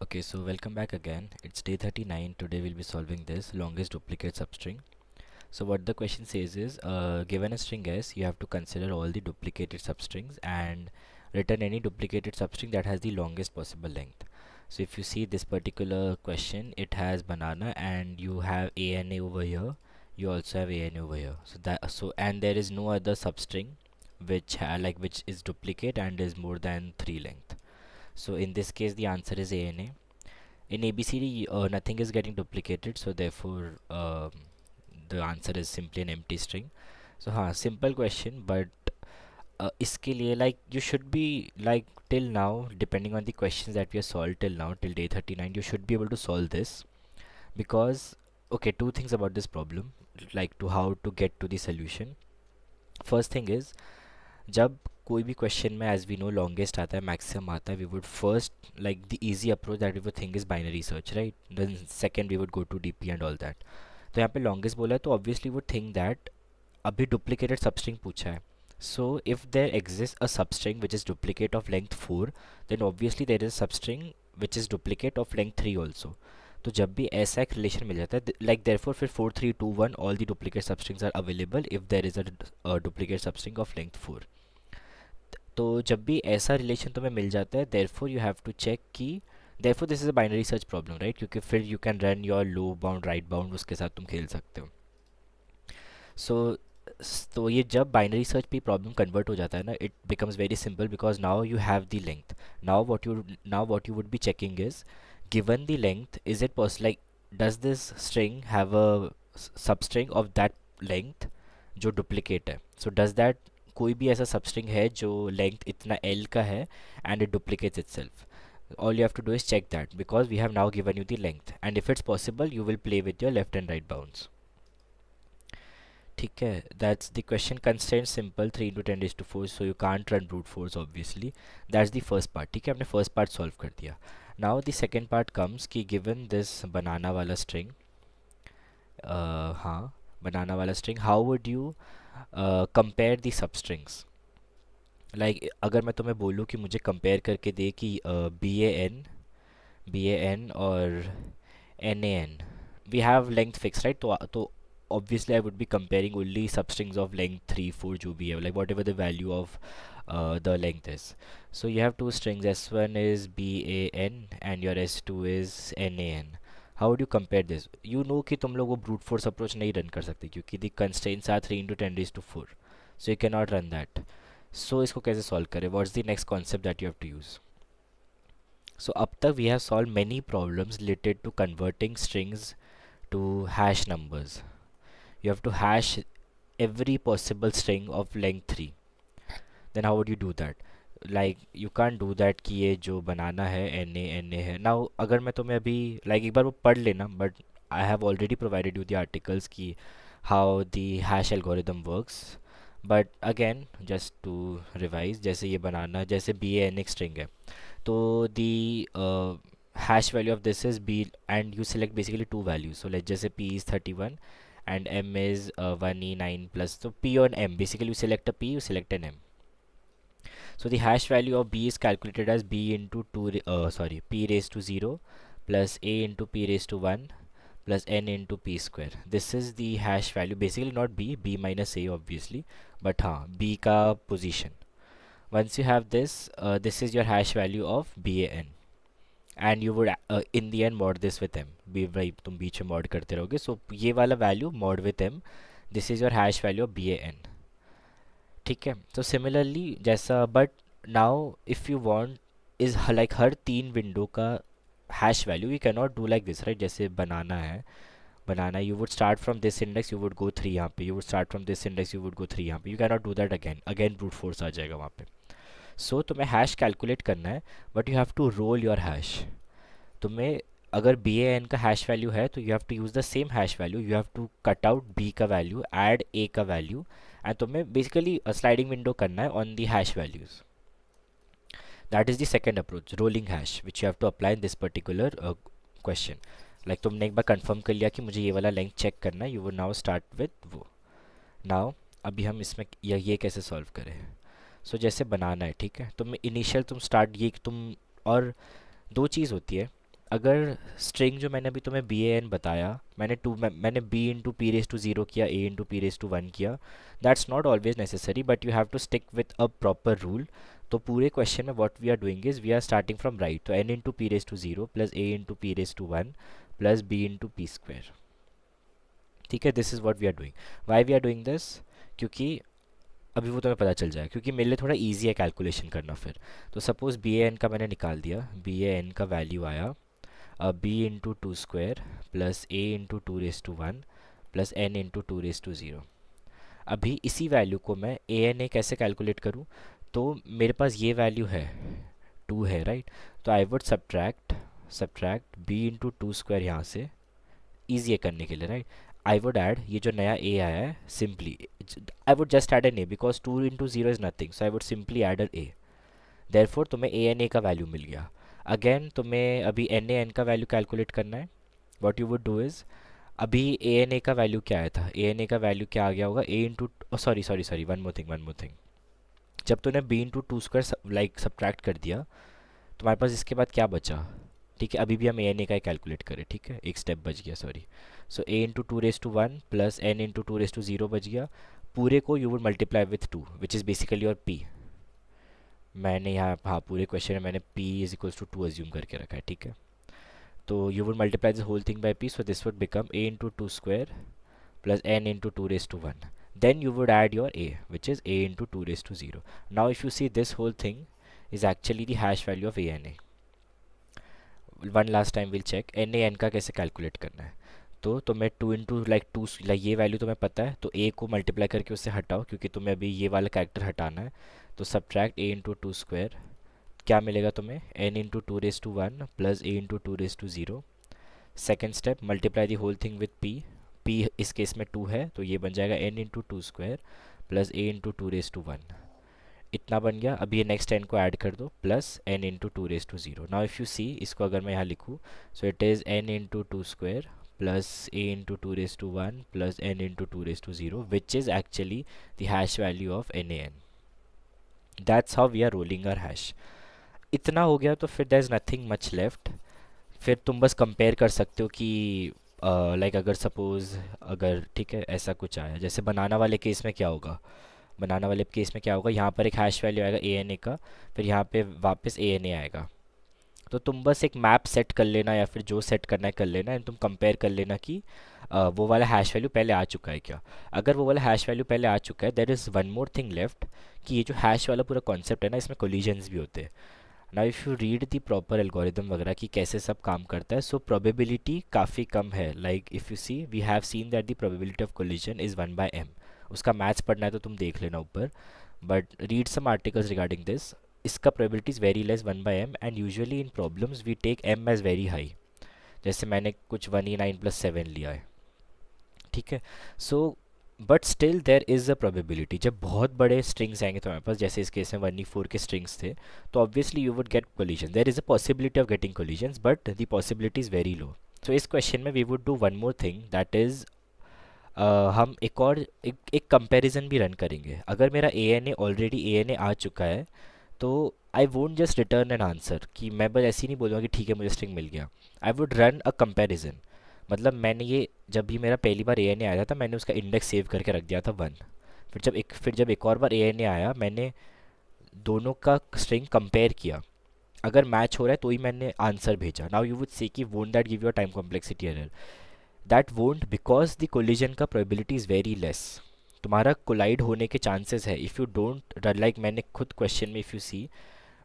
Okay, so welcome back again. It's day 39. Today we'll be solving this longest duplicate substring. So what the question says is, given a string S, you have to consider all the duplicated substrings and return any duplicated substring that has the longest possible length. So if you see this particular question, it has banana and you have ANA over here. You also have ANA over here. And there is no other substring which is duplicate and is more than 3 length. So in this case, the answer is ANA. In ABCD, nothing is getting duplicated, so therefore the answer is simply an empty string. So हाँ, simple question, but इसके लिए like you should be like till now, depending on the questions that we have solved till now, till day 39, you should be able to solve this because okay, two things about this problem, like to how to get to the solution. First thing is जब कोई भी question में as we know longest आता है maximum आता है we would first like the easy approach that we would think is binary search right then second we would go to DP and all that तो यहाँ पे longest बोला है तो ऑब्वियसली वुड थिंक दैट अभी duplicated substring पूछा है so if there exist a substring which is duplicate of length 4 then obviously there is substring which is duplicate of length 3 also तो जब भी ऐसा एक रिलेशन मिल जाता है लाइक देयरफॉर फिर 4 3 2 1 all the duplicate substrings are available if there is a duplicate substring of length 4 तो जब भी ऐसा रिलेशन तुम्हें मिल जाता है therefore you have to check कि therefore this is a binary search problem right क्योंकि फिर you can run your low bound right bound उसके साथ तुम खेल सकते हो सो तो ये जब बाइनरी सर्च पे प्रॉब्लम कन्वर्ट हो जाता है ना it becomes very simple because now you have the length now what you would be checking is given the length is it pause like does this string have a substring of that length जो duplicate है so does that कोई भी ऐसा substring है जो length इतना L का है and it duplicates itself all you have to do is check that because we have now given you the length and if it's possible you will play with your left and right bounds ठीक है that's the question constraint simple 3 into 10 raised to 4 so you can't run brute force obviously that's the first part ठीक है हमने first part solve कर दिया now the second part comes कि given this banana वाला string हाँ बनाना वाला string how would you compare the substrings like अगर मैं तुम्हें बोलूँ कि मुझे कंपेयर करके दे कि बी ए एन और n we have length fix right तो obviously I would be comparing only substrings of length 3 4 जो भी है like whatever the value of the length is so you have two strings s1 is ban and your s2 is nan how would you compare this you know कि तुम लोग वो brute force approach नहीं run कर सकते क्योंकि the constraints are 3 into 10 raised to 4 so you cannot run that सो इसको कैसे सॉल्व करें what's the next concept that you have to use so अब तक we have solve many problems related to converting strings to hash numbers you have to hash every possible string of length 3 then how would you do that like you can't do that कि ये जो बनाना है N A है now अगर मैं तुम्हें अभी एक बार वो पढ़ लेना but I have already provided you the articles कि how the hash algorithm works but again just to revise जैसे ये बनाना जैसे बी ए एन एक string है तो the hash value of this is b and you select basically two values so let's just say p is 31 and m is 1e9 plus so p on m basically you select a p you select an m so the hash value of b is calculated as b into p raised to 0 plus a into p raised to 1 plus n into p square this is the hash value basically not b minus a obviously but हाँ b का position once you have this this is your hash value of ban and you would in the end mod this with m भी भाई तुम बीच में mod करते रहोगे so ये वाला value mod with m this is your hash value of ban ठीक है तो सिमिलरली जैसा but now if you want is like हर तीन विंडो का hash value you can not do like this right जैसे बनाना है banana you would start from this index you would go 3 यहाँ पे you would start from this index you would go 3 यहाँ पे you can not do that again again brute force आ जाएगा वहाँ पे सो तुम्हें हैश कैलकुलेट करना है but you have to roll your hash तुम्हें अगर बी ए एन का हैश वैल्यू है तो you have to use the same hash value you have to cut out B का वैल्यू ऐड ए का वैल्यू एंड तुम्हें बेसिकली स्लाइडिंग विंडो करना है on the hash values that is the second approach rolling hash which you have to apply in this particular question like तुमने एक बार confirm कर लिया कि मुझे ये वाला लेंथ चेक करना है यू वो नाउ स्टार्ट विद वो नाउ अभी हम इसमें ये कैसे सॉल्व करें जैसे बनाना है ठीक है इनिशियल तुम स्टार्ट ये तुम और दो चीज़ होती है अगर स्ट्रिंग जो मैंने अभी तुम्हें बी ए एन बताया, मैंने b into p raise to zero किया, a into p raise to one किया, that's not always necessary, but you have to stick with a proper rule. तो पूरे क्वेश्चन में what we are doing is we are starting from right, तो n into p raise to zero plus A into p raise to one plus b into p square. ठीक है, this is what we are doing. Why we are doing this? क्योंकि अभी वो तुम्हें पता चल जाएगा, क्योंकि मेरे लिए थोड़ा ईजी है कैलकुलेशन करना फिर। तो सपोज़ बी ए एन का मैंने निकाल दिया, बी ए एन का वैल्यू आया B into two square plus A into two raise to one plus N into two raise to zero. अभी इसी वैल्यू को मैं ए एन ए कैसे कैलकुलेट करूँ? तो मेरे पास ये वैल्यू है, टू है राइट, तो I would subtract B into two square यहाँ से, ईजी है करने के लिए राइट। आई वुड ऐड ये जो नया ए आया है, simply I would just add N A because two into zero is nothing, so I would simply add N A. Therefore तुम्हें ए एन ए का वैल्यू मिल गया। अगेन तुम्हें अभी एन ए एन का वैल्यू कैलकुलेट करना है। What you would do is, अभी ए n ए का वैल्यू क्या आया था, ए एन ए का वैल्यू क्या आ गया होगा, a into, sorry one more thing, जब तूने b into two square like subtract कर दिया, तुम्हारे पास इसके बाद क्या बचा? ठीक है, अभी भी हम ए एन ए का कैलकुलेट करें, ठीक है, एक स्टेप बच गया, sorry. So A into two raise to one plus N into two raise to zero बच गया। पूरे को you would multiply with two which is basically your P. मैंने यहाँ, हाँ, पूरे क्वेश्चन में मैंने p is equals to two assume करके रखा है, ठीक है। तो you would multiply this whole thing by p, so this would become a into two square plus n into two raise to one. Then you would add your a, which is a into 2 raised to 0. Now if you see, this whole thing is actually the hash value of a and a. One last time we'll check n a n का कैसे calculate करना है। तो तुम्हें two into two ये value तुम्हें पता है, तो a को मल्टीप्लाई करके उससे हटाओ, क्योंकि तुम्हें अभी ये वाला कैरेक्टर हटाना है। तो subtract a into two square, क्या मिलेगा तुम्हें, n into two raise to one plus a into two raise to zero. Second step, multiply the whole thing with p इस केस में टू है, तो ये बन जाएगा n into two square plus a into two raise to one. इतना बन गया। अभी ये नेक्स्ट n को ऐड कर दो, plus n into two raise to zero. Now if you see, इसको अगर मैं यहाँ लिखूँ, so it is n into two square plus a into two raise to one plus n into two raise to zero, which is actually the hash value of n a n। That's how we are rolling our hash. इतना हो गया तो फिर there is nothing much left. फिर तुम बस compare कर सकते हो कि लाइक अगर सपोज़, अगर ठीक है ऐसा कुछ आया, जैसे बनाना वाले केस में क्या होगा, बनाना वाले केस में क्या होगा, यहाँ पर एक हैश वैल्यू आएगा ए एन ए का, फिर यहाँ पे वापस ए एन ए आएगा। तो तुम बस एक मैप सेट कर लेना, या फिर जो सेट करना है कर लेना, एंड तुम कंपेयर कर लेना कि वो वाला हैश वैल्यू पहले आ चुका है क्या। अगर वो वाला हैश वैल्यू पहले आ चुका है, there is one more thing left, कि ये जो हैश वाला पूरा कॉन्सेप्ट है ना, इसमें कोलिजन्स भी होते हैं। Now if you read the proper algorithm वगैरह कि कैसे सब काम करता है, सो प्रोबेबिलिटी काफ़ी कम है। Like if you see, we have seen that the probability of collision is one by m. उसका मैथ्स पढ़ना है तो तुम देख लेना ऊपर, but read some articles regarding this. इसका probability is very less, one by m, and usually in problems we take m as very high, जैसे मैंने कुछ 1e9+7 लिया है, ठीक है। So but still there is a probability, जब बहुत बड़े स्ट्रिंग्स आएंगे तुम्हारे पास, जैसे इस केस में 1e4 के स्ट्रिंग्स थे, तो obviously you would get collision, there is a possibility of getting collisions, but the possibility is very low. So इस क्वेश्चन में we would do one more thing, that is हम एक और एक कंपैरिजन भी रन करेंगे। अगर मेरा a n a already a n a आ चुका है, तो I won't just return an answer, कि मैं बस ऐसे ही नहीं बोलूँगा कि ठीक है मुझे स्ट्रिंग मिल गया। I would run a comparison, मतलब मैंने ये, जब भी मेरा पहली बार ए एन ए आया था, मैंने उसका इंडेक्स सेव करके रख दिया था वन। फिर जब एक और बार ए एन ए आया, मैंने दोनों का स्ट्रिंग कंपेयर किया, अगर मैच हो रहा है तो ही मैंने आंसर भेजा। नाउ यू वुड से कि won't that give your time complexity error, that won't, because the collision का प्रोबेबिलिटी इज़ वेरी लेस। तुम्हारा कोलाइड होने के चांसेस है, इफ़ यू डोंट, लाइक मैंने खुद क्वेश्चन में, इफ़ यू सी,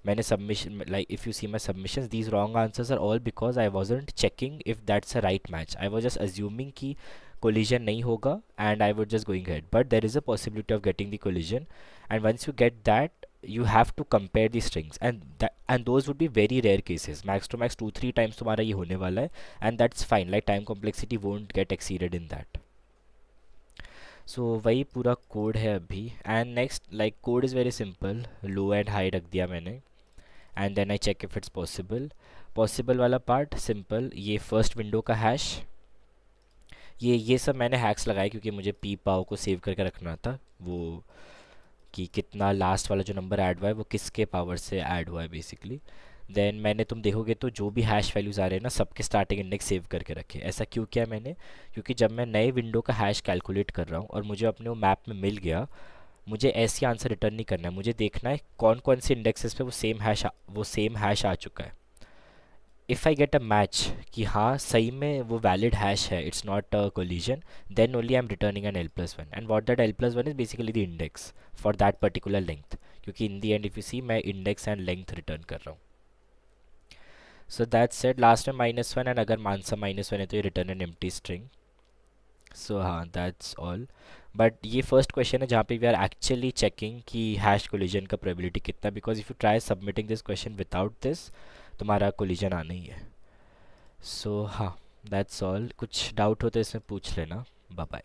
मैंने submission, like if you see my submissions, these wrong answers are all because I wasn't checking if that's a right match. I was just assuming कि collision नहीं होगा, and I would just going head, but there is a possibility of getting the collision, and once you get that, you have to compare the strings, and those would be very rare cases, max to max 2-3 times तुम्हारा ये होने वाला है, and that's fine, like time complexity won't get exceeded in that. So वही पूरा code है अभी, and next like code is very simple, low and high रख दिया मैंने, and then I check if it's possible वाला पार्ट सिंपल, ये first window का हैश, ये सब मैंने हैक्स लगाए क्योंकि मुझे पी पाव को सेव करके रखना था, वो कि कितना लास्ट वाला जो नंबर ऐड हुआ है वो किसके पावर से ऐड हुआ है बेसिकली। देन मैंने, तुम देखोगे तो जो भी हैश वैल्यूज़ आ रहे हैं ना, सबके स्टार्टिंग इंडेक्स सेव करके रखे। ऐसा क्यों किया मैंने? क्योंकि जब मैं नए विंडो का हैश कैलकुलेट कर रहा हूँ और मुझे अपने वो मैप में मिल गया, मुझे ऐसी आंसर रिटर्न नहीं करना है, मुझे देखना है कौन कौन से इंडेक्सेस पे वो सेम हैश आ चुका है। If I get a match कि हाँ सही में वो वैलिड हैश है, it's not a collision, then only I am returning N L+1, and what that L+1 is basically the index for that particular length, क्योंकि in the end if you see मैं index and length return कर रहा हूँ। So that set last में -1, and अगर मानसा -1 है तो ये रिटर्न एन एम्प्टी स्ट्रिंग। सो हाँ, दैट्स ऑल। बट ये फर्स्ट क्वेश्चन है जहाँ पे वी आर एक्चुअली चेकिंग कि हैश कोलिजन का प्रोबेबिलिटी कितना, because if you try submitting this question without this, तुम्हारा कोलिजन आना ही है। सो हाँ, दैट्स ऑल। कुछ डाउट हो तो इसमें पूछ लेना। Bye bye.